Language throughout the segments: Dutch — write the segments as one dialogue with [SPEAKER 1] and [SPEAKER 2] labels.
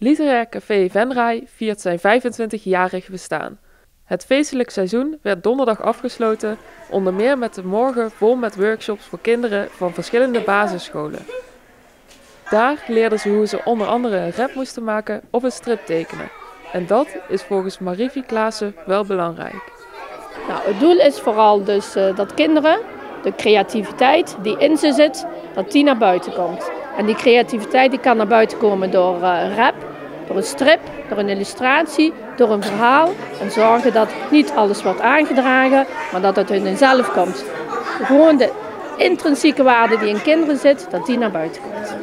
[SPEAKER 1] Literair Café Venray viert zijn 25-jarig bestaan. Het feestelijk seizoen werd donderdag afgesloten, onder meer met de morgen vol met workshops voor kinderen van verschillende basisscholen. Daar leerden ze hoe ze onder andere een rap moesten maken of een strip tekenen. En dat is volgens Mariefie Klaassen wel belangrijk.
[SPEAKER 2] Nou, het doel is vooral dus dat kinderen de creativiteit die in ze zit, dat die naar buiten komt. En die creativiteit die kan naar buiten komen door rap, door een strip, door een illustratie, door een verhaal. En zorgen dat niet alles wordt aangedragen, maar dat het hun zelf komt. Gewoon de intrinsieke waarde die in kinderen zit, dat die naar buiten komt.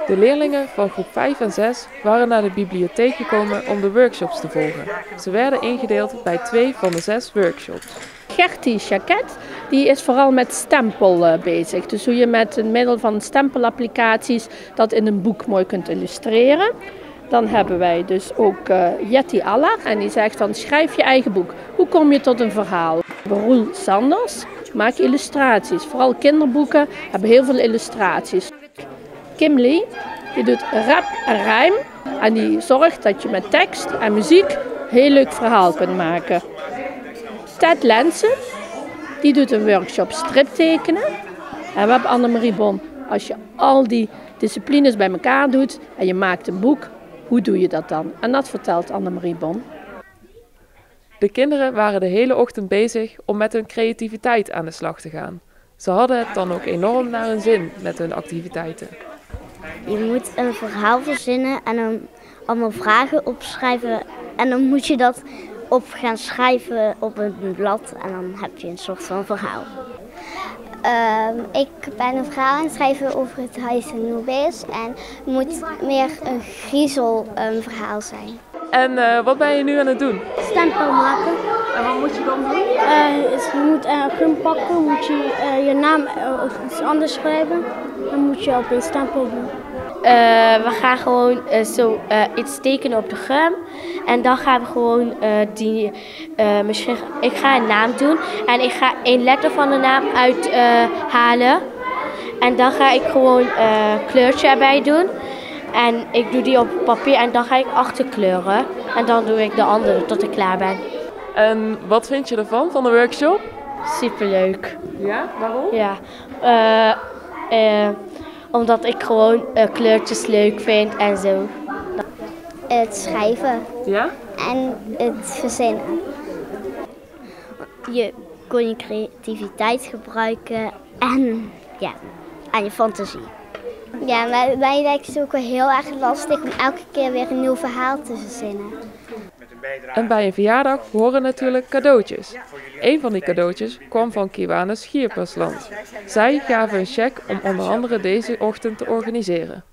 [SPEAKER 1] De leerlingen van groep 5 en 6 waren naar de bibliotheek gekomen om de workshops te volgen. Ze werden ingedeeld bij 2 van de 6 workshops.
[SPEAKER 2] Gertie Jacquet die is vooral met stempel bezig. Dus hoe je met het middel van stempelapplicaties dat in een boek mooi kunt illustreren. Dan hebben wij dus ook Jetty Aller en die zegt van schrijf je eigen boek. Hoe kom je tot een verhaal? Roel Sanders maakt illustraties. Vooral kinderboeken hebben heel veel illustraties. Kim Lee die doet rap en rijm en die zorgt dat je met tekst en muziek een heel leuk verhaal kunt maken. Ted Lensen die doet een workshop striptekenen. En we hebben Annemarie Bon. Als je al die disciplines bij elkaar doet en je maakt een boek, hoe doe je dat dan? En dat vertelt Annemarie Bon.
[SPEAKER 1] De kinderen waren de hele ochtend bezig om met hun creativiteit aan de slag te gaan. Ze hadden het dan ook enorm naar hun zin met hun activiteiten.
[SPEAKER 3] Je moet een verhaal verzinnen en dan allemaal vragen opschrijven. En dan moet je dat op gaan schrijven op een blad en dan heb je een soort van verhaal. Ik ben een verhaal aan het schrijven over het huis in Noubes en het moet meer een griezelverhaal zijn.
[SPEAKER 1] En wat ben je nu aan het doen?
[SPEAKER 3] Stempel maken.
[SPEAKER 1] En wat moet je dan doen?
[SPEAKER 3] Je moet een gum pakken, moet je je naam of iets anders schrijven. Dan moet je op een stempel doen.
[SPEAKER 4] We gaan gewoon iets tekenen op de gum. En dan gaan we gewoon ik ga een naam doen. En ik ga 1 letter van de naam uithalen. En dan ga ik gewoon kleurtje erbij doen. En ik doe die op papier en dan ga ik achterkleuren. En dan doe ik de andere tot ik klaar ben.
[SPEAKER 1] En wat vind je ervan, van de workshop?
[SPEAKER 4] Superleuk.
[SPEAKER 1] Ja, waarom?
[SPEAKER 4] Ja, omdat ik gewoon kleurtjes leuk vind en zo.
[SPEAKER 3] Het schrijven.
[SPEAKER 1] Ja?
[SPEAKER 3] En het verzinnen. Je kon je creativiteit gebruiken en je fantasie. Ja, maar mij lijkt het ook wel heel erg lastig om elke keer weer een nieuw verhaal te verzinnen.
[SPEAKER 1] En bij een verjaardag horen natuurlijk cadeautjes. Een van die cadeautjes kwam van Kiwanis Schierpersland. Zij gaven een cheque om onder andere deze ochtend te organiseren.